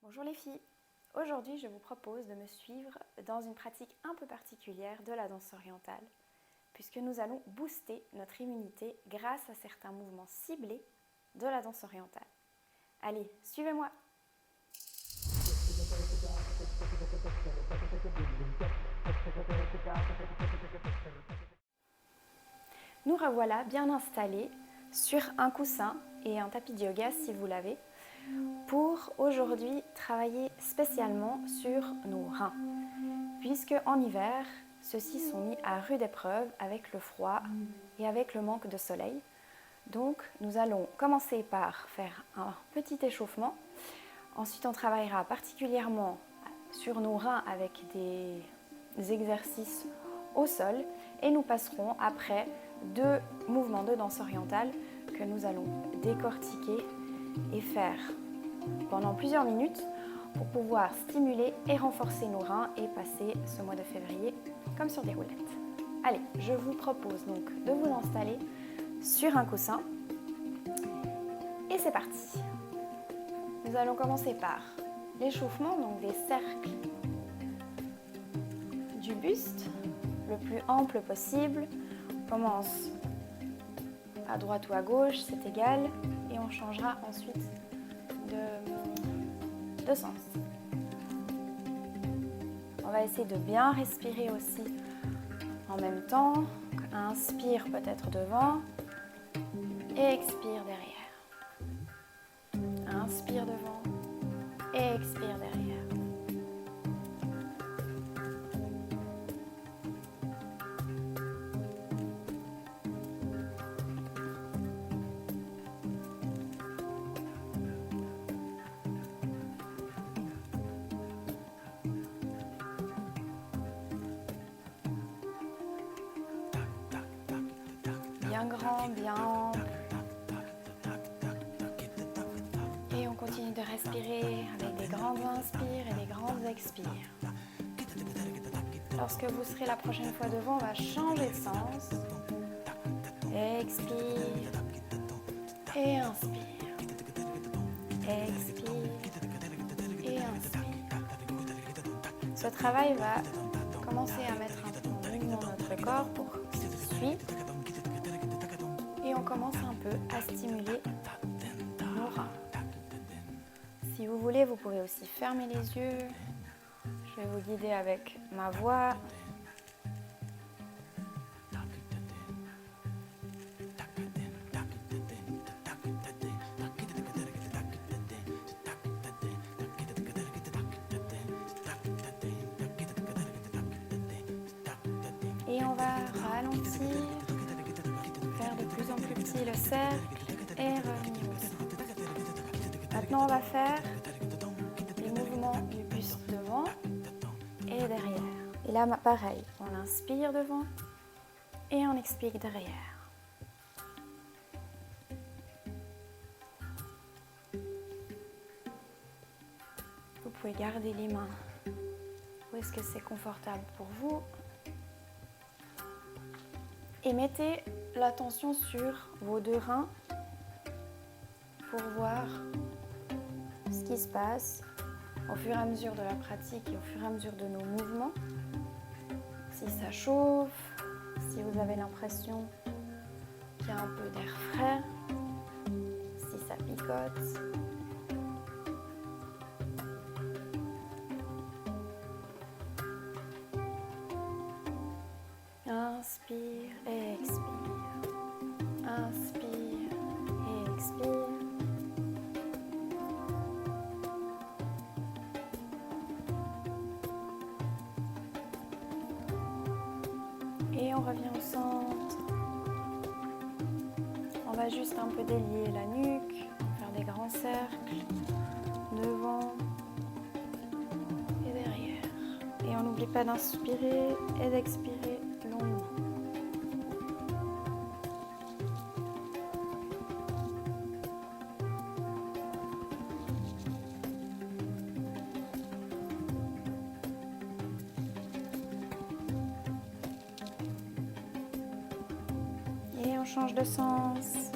Bonjour les filles, aujourd'hui je vous propose de me suivre dans une pratique un peu particulière de la danse orientale, puisque nous allons booster notre immunité grâce à certains mouvements ciblés de la danse orientale. Allez, suivez-moi! Nous revoilà bien installés sur un coussin et un tapis de yoga si vous l'avez, pour aujourd'hui travailler spécialement sur nos reins, puisque en hiver, ceux-ci sont mis à rude épreuve avec le froid et avec le manque de soleil. Donc nous allons commencer par faire un petit échauffement. Ensuite on travaillera particulièrement sur nos reins avec des exercices au sol et nous passerons après 2 mouvements de danse orientale que nous allons décortiquer et faire pendant plusieurs minutes pour pouvoir stimuler et renforcer nos reins et passer ce mois de février comme sur des roulettes. Allez, je vous propose donc de vous installer sur un coussin et c'est parti. Nous allons commencer par l'échauffement, donc des cercles du buste le plus ample possible. On commence à droite ou à gauche, c'est égal, et on changera ensuite de sens. On va essayer de bien respirer aussi en même temps. Inspire peut-être devant et expire derrière. Inspire devant et expire derrière. Bien grand, bien ample. Et on continue de respirer avec des grands inspires et des grands expires. Lorsque vous serez la prochaine fois devant, on va changer de sens. Expire et inspire. Expire et inspire. Ce travail va commencer à mettre un peu en mouvement notre corps pour qu'il suive. Et on commence un peu à stimuler nos reins. Si vous voulez, vous pouvez aussi fermer les yeux. Je vais vous guider avec ma voix. Et on va ralentir, faire de plus en plus petit le cercle et revenir au centre. Maintenant, on va faire les mouvements du buste devant et derrière. Et là, pareil, on inspire devant et on expire derrière. Vous pouvez garder les mains où est-ce que c'est confortable pour vous. Et mettez l'attention sur vos 2 reins pour voir ce qui se passe au fur et à mesure de la pratique et au fur et à mesure de nos mouvements. Si ça chauffe, si vous avez l'impression qu'il y a un peu d'air frais, si ça picote. Inspire et expire. Inspire et expire. Et on revient au centre. On va juste un peu délier la nuque, faire des grands cercles devant et derrière. Et on n'oublie pas d'inspirer et d'expirer longuement. Et on change de sens.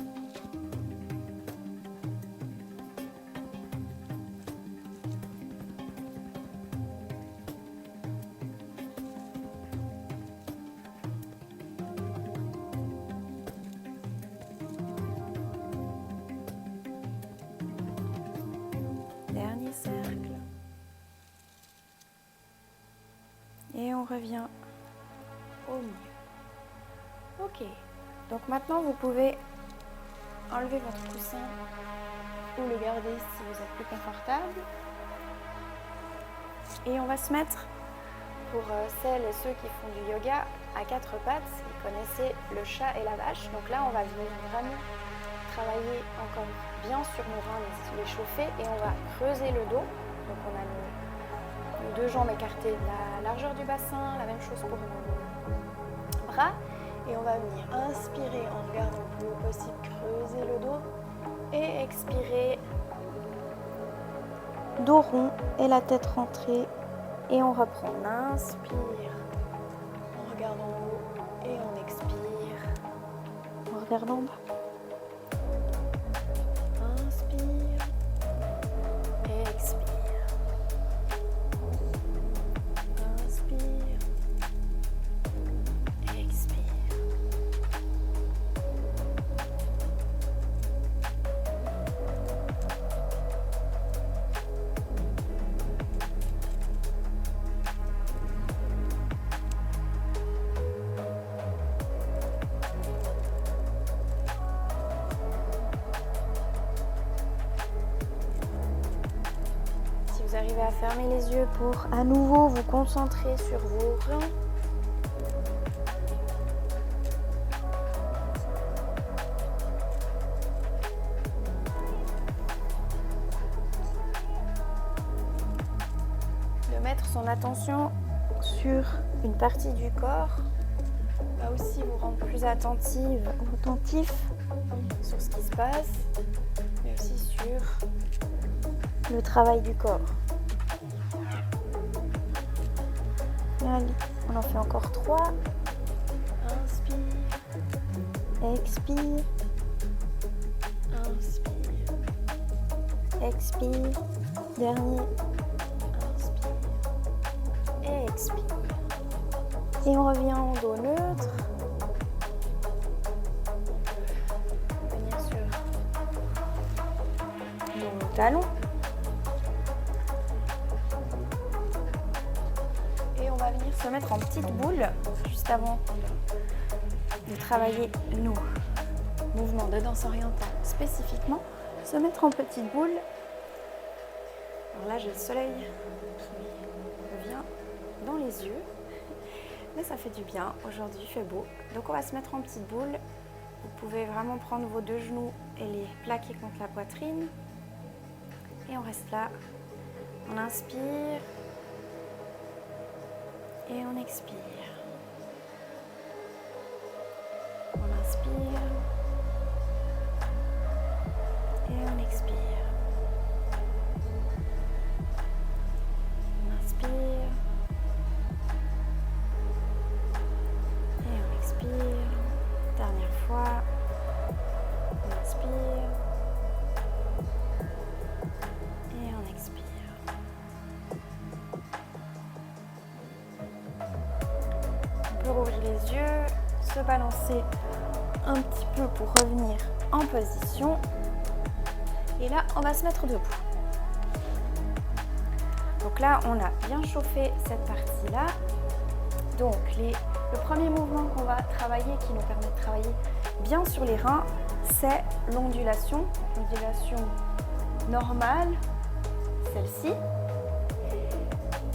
revient au milieu. Ok, donc maintenant vous pouvez enlever votre coussin ou le garder si vous êtes plus confortable. Et on va se mettre, pour celles et ceux qui font du yoga à quatre pattes, vous connaissez le chat et la vache. Donc là, on va venir vraiment travailler encore bien sur nos reins, les chauffer, et on va creuser le dos. Donc on a nos deux jambes écartées de la largeur du bassin, la même chose pour nos bras. Et on va venir inspirer en regardant le plus haut possible, creuser le dos, et expirer, dos rond et la tête rentrée. Et on reprend, on inspire en regardant en haut et on expire en regardant en bas. Inspire et expire. Inspire et expire. Vous arrivez à fermer les yeux pour à nouveau vous concentrer sur vos reins. De mettre son attention sur une partie du corps va aussi vous rendre plus attentif sur ce qui se passe, mais aussi sur le travail du corps. Allez, on en fait encore 3. Inspire, expire, inspire, expire, dernier, inspire et expire. Et on revient en dos neutre. Venir sur nos talons. Se mettre en petite boule juste avant de travailler nos mouvements de danse orientale spécifiquement. Se mettre en petite boule. Alors là, j'ai le soleil qui revient dans les yeux, mais ça fait du bien. Aujourd'hui, il fait beau, donc on va se mettre en petite boule. Vous pouvez vraiment prendre vos deux genoux et les plaquer contre la poitrine. Et on reste là. On inspire. Et on expire. On inspire. Et on expire. On inspire. Et on expire. Dernière fois. On inspire. Et on expire. Ouvrir les yeux, se balancer un petit peu pour revenir en position. Et là, on va se mettre debout. Donc là, on a bien chauffé cette partie-là. Donc, le premier mouvement qu'on va travailler, qui nous permet de travailler bien sur les reins, c'est l'ondulation. Ondulation normale, celle-ci.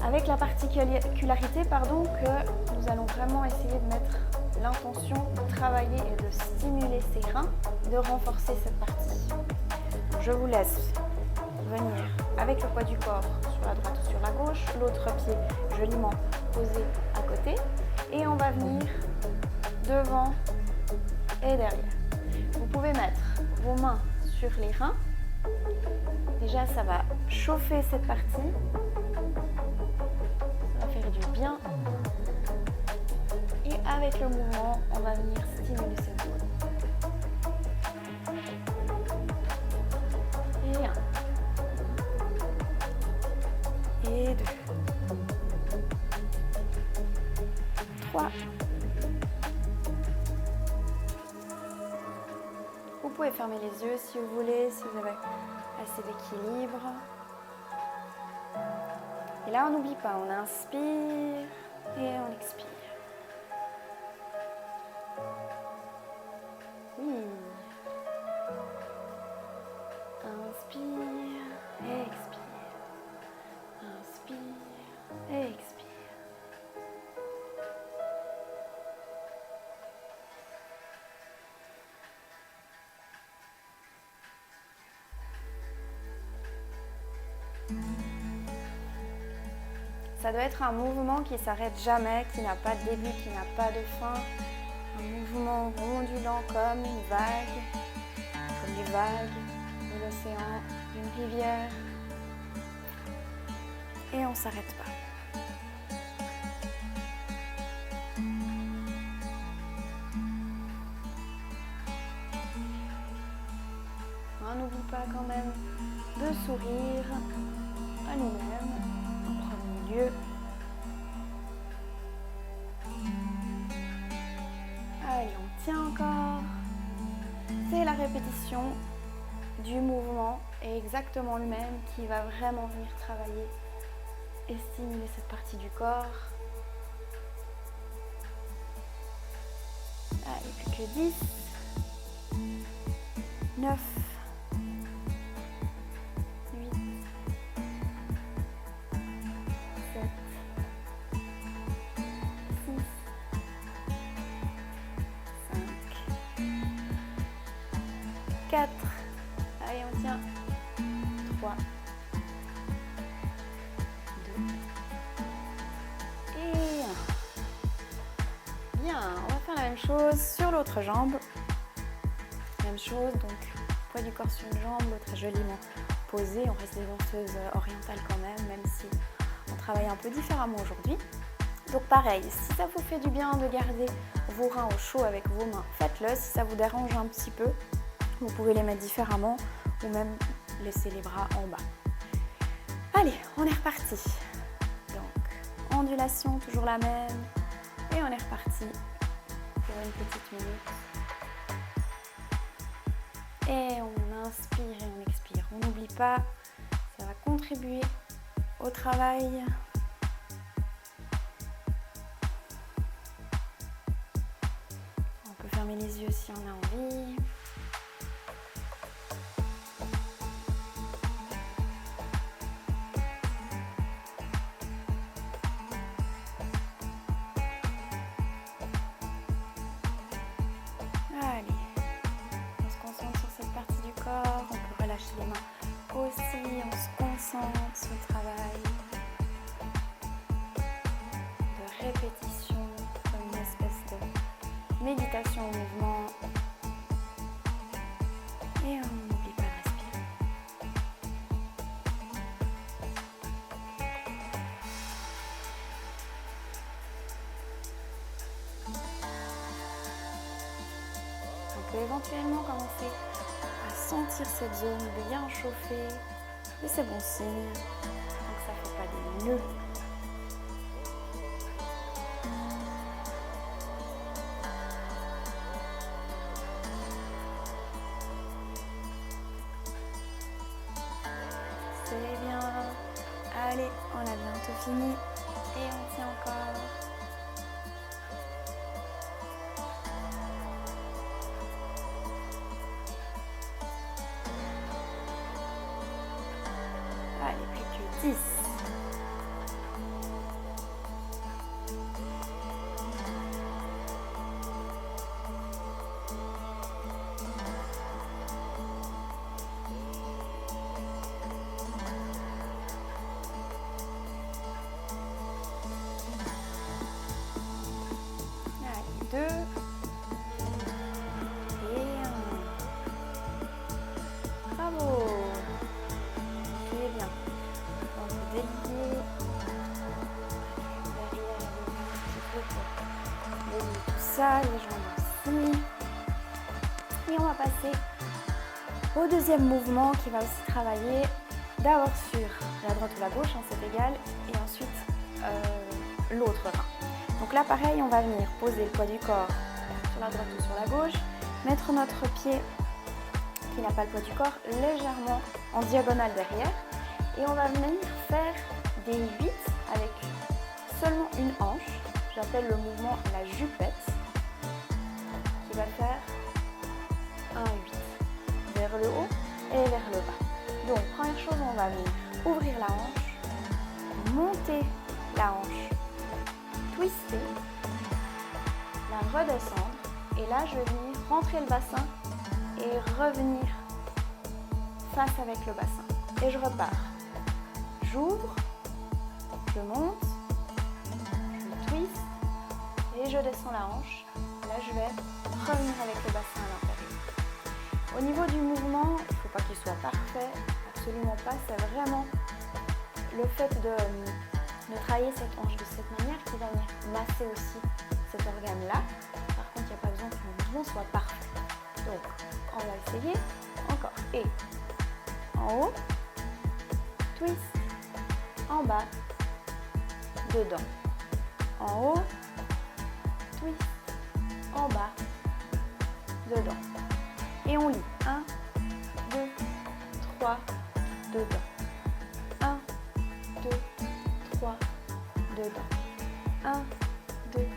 Avec la particularité que nous allons vraiment essayer de mettre l'intention de travailler et de stimuler ces reins, de renforcer cette partie. Je vous laisse venir avec le poids du corps sur la droite ou sur la gauche, l'autre pied joliment posé à côté, et on va venir devant et derrière. Vous pouvez mettre vos mains sur les reins. Déjà, ça va chauffer cette partie. Du bien, et avec le mouvement on va venir stimuler cette zone. Et 1 et 2 3. Vous pouvez fermer les yeux si vous voulez, si vous avez assez d'équilibre. Et là, on n'oublie pas, on inspire Et on expire. Oui. Inspire et expire. Inspire et expire. Ça doit être un mouvement qui s'arrête jamais, qui n'a pas de début, qui n'a pas de fin. Un mouvement ondulant comme une vague, comme les vagues de l'océan, d'une rivière. Et on ne s'arrête pas. On n'oublie pas quand même de sourire à nous-mêmes en premier lieu. Allez, on tient encore. C'est la répétition du mouvement est exactement le même qui va vraiment venir travailler et stimuler cette partie du corps. Allez, plus que 10, 9, 8, 7, 6, 5, 4, allez on tient, 3, 2 et 1. Bien, on va faire la même chose sur l'autre jambe. Même chose, donc poids du corps sur une jambe, l'autre est joliment posée. On reste des danseuses orientales quand même si on travaille un peu différemment aujourd'hui. Donc pareil, si ça vous fait du bien de garder vos reins au chaud avec vos mains, faites-le. Si ça vous dérange un petit peu, vous pouvez les mettre différemment ou même laisser les bras en bas. Allez, on est reparti. Donc, ondulation, toujours la même. Et on est reparti pour une petite minute. Et on inspire et on expire. On n'oublie pas, ça va contribuer au travail. On peut fermer les yeux si on a envie. Allez, on se concentre sur cette partie du corps. On peut relâcher les mains aussi. On se concentre sur le travail de répétition, comme une espèce de méditation au mouvement. Et on n'oublie pas de respirer. On peut éventuellement commencer à sentir cette zone bien chauffée. Et c'est bon signe. Donc ça ne fait pas des nœuds. C'est bien. Allez, on a bientôt fini. Et on tient encore. Allez, plus que 10. Allez, 2. Et 1. Bravo. C'est bien. On peut délier derrière le délier tout ça, les jambes aussi. Et on va passer au deuxième mouvement qui va aussi travailler d'abord sur la droite ou la gauche, c'est égal, et ensuite l'autre rein. Donc là pareil, on va venir poser le poids du corps sur la droite ou sur la gauche, mettre notre pied qui n'a pas le poids du corps légèrement en diagonale derrière. Et on va venir faire des 8 avec seulement une hanche. J'appelle le mouvement la jupette, qui va faire un 8 vers le haut et vers le bas. Donc, première chose, on va venir ouvrir la hanche, monter la hanche, twister, la redescendre. Et là, je vais venir rentrer le bassin et revenir face avec le bassin. Et je repars. J'ouvre, je monte, je twist et je descends la hanche. Là, je vais revenir avec le bassin à l'intérieur. Au niveau du mouvement, il ne faut pas qu'il soit parfait, absolument pas. C'est vraiment le fait de travailler cette hanche de cette manière qui va venir masser aussi cet organe-là. Par contre, il n'y a pas besoin que le mouvement soit parfait. Donc, on va essayer encore. Et en haut, twist, en bas, dedans. En haut, twist, en bas, dedans. Et on lit. 1, 2, 3, dedans. 1, 2, 3, dedans. 1, 2,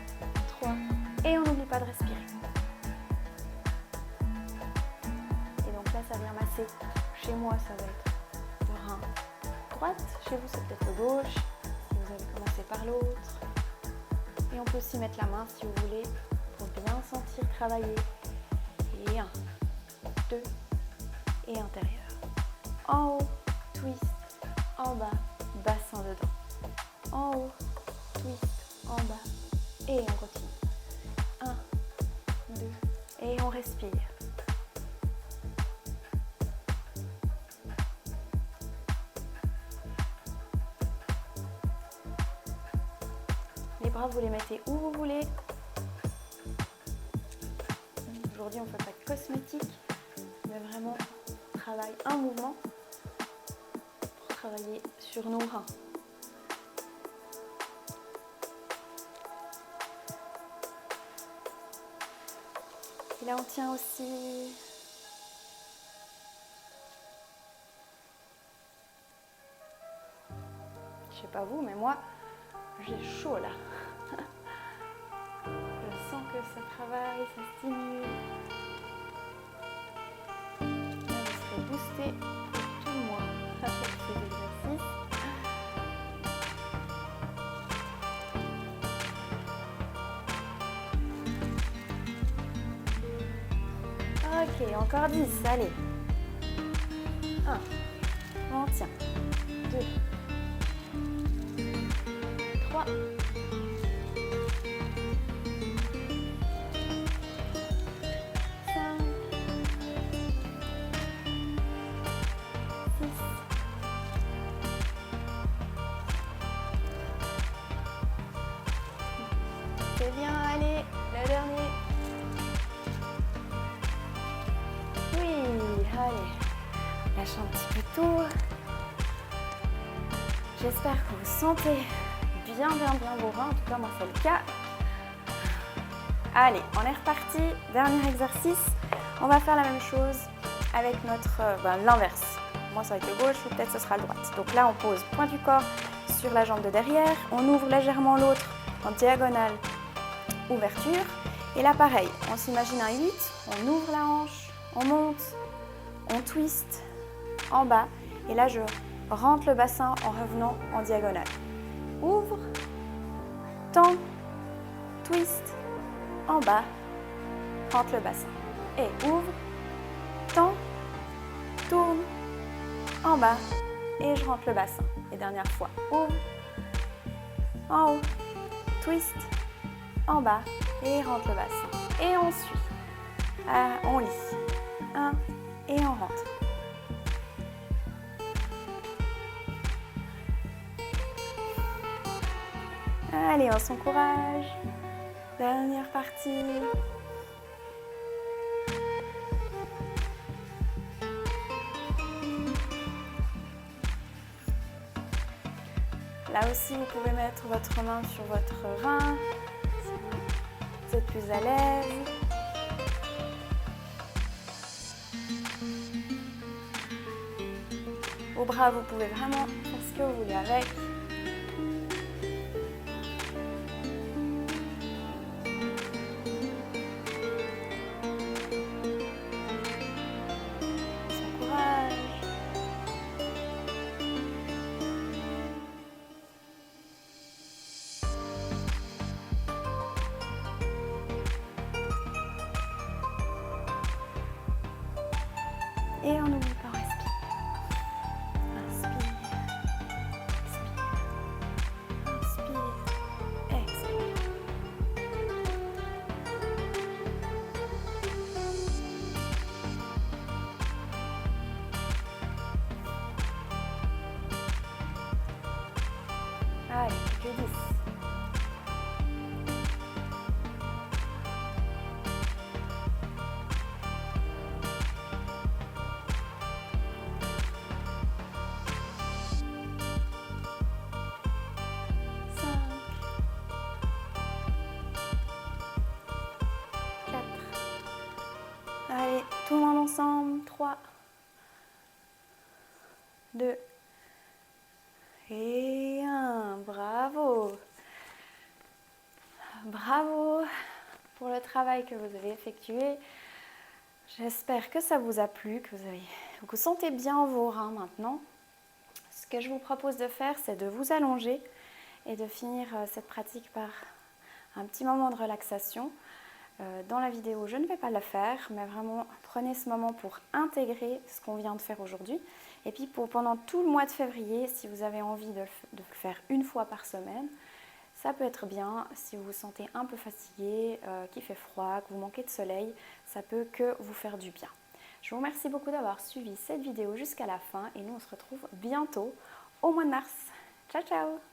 3. Et on n'oublie pas de respirer. Et donc là, ça vient masser. Chez moi, ça va être le rein droite. Chez vous, c'est peut-être le gauche. Si vous avez commencé par l'autre. Et on peut aussi mettre la main si vous voulez pour bien sentir travailler. Et 1, 2 et intérieur. En haut, twist, en bas, bassin dedans. En haut, twist, en bas et on continue. 1, 2 et on respire. Les bras, vous les mettez où vous voulez. Aujourd'hui, on ne fait pas de cosmétique, mais vraiment, on travaille un mouvement pour travailler sur nos reins. Et là, on tient aussi. Je sais pas vous, mais moi, j'ai chaud là. Je sens que ça travaille, ça stimule. Là, je serai boostée tout le mois avec ces exercices. Ok, encore 10, allez. 1, on tient. 2, 3, 5, 6, 7, bien, allez, le dernier. Oui, allez, lâche un petit peu tout. J'espère que vous sentez bien vos reins, en tout cas moi c'est le cas. Allez, on est reparti, dernier exercice. On va faire la même chose avec notre, l'inverse. Moi ça va être le gauche ou peut-être ce sera le droite. Donc là on pose point du corps sur la jambe de derrière, on ouvre légèrement l'autre en diagonale, ouverture. Et là pareil, on s'imagine un 8, on ouvre la hanche, on monte, on twist en bas. Et là je rentre le bassin en revenant en diagonale. Ouvre, tend, twist, en bas, rentre le bassin. Et ouvre, tend, tourne, en bas, et je rentre le bassin. Et dernière fois, ouvre, en haut, twist, en bas, et rentre le bassin. Et on suit. On lit. 1, et on rentre. Allez, on s'encourage. Dernière partie. Là aussi, vous pouvez mettre votre main sur votre rein, si vous êtes plus à l'aise. Au bras, vous pouvez vraiment faire ce que vous voulez avec. Allez, plus que 10. 5, 4. Allez, tout le monde ensemble. 3, 2 et 1. Bravo. Bravo pour le travail que vous avez effectué. J'espère que ça vous a plu, que vous sentez bien vos reins maintenant. Ce que je vous propose de faire, c'est de vous allonger et de finir cette pratique par un petit moment de relaxation. Dans la vidéo, je ne vais pas le faire, mais vraiment prenez ce moment pour intégrer ce qu'on vient de faire aujourd'hui. Et puis pendant tout le mois de février, si vous avez envie de le faire une fois par semaine, ça peut être bien. Si vous vous sentez un peu fatigué, qu'il fait froid, que vous manquez de soleil, ça peut que vous faire du bien. Je vous remercie beaucoup d'avoir suivi cette vidéo jusqu'à la fin et nous on se retrouve bientôt au mois de mars. Ciao ciao!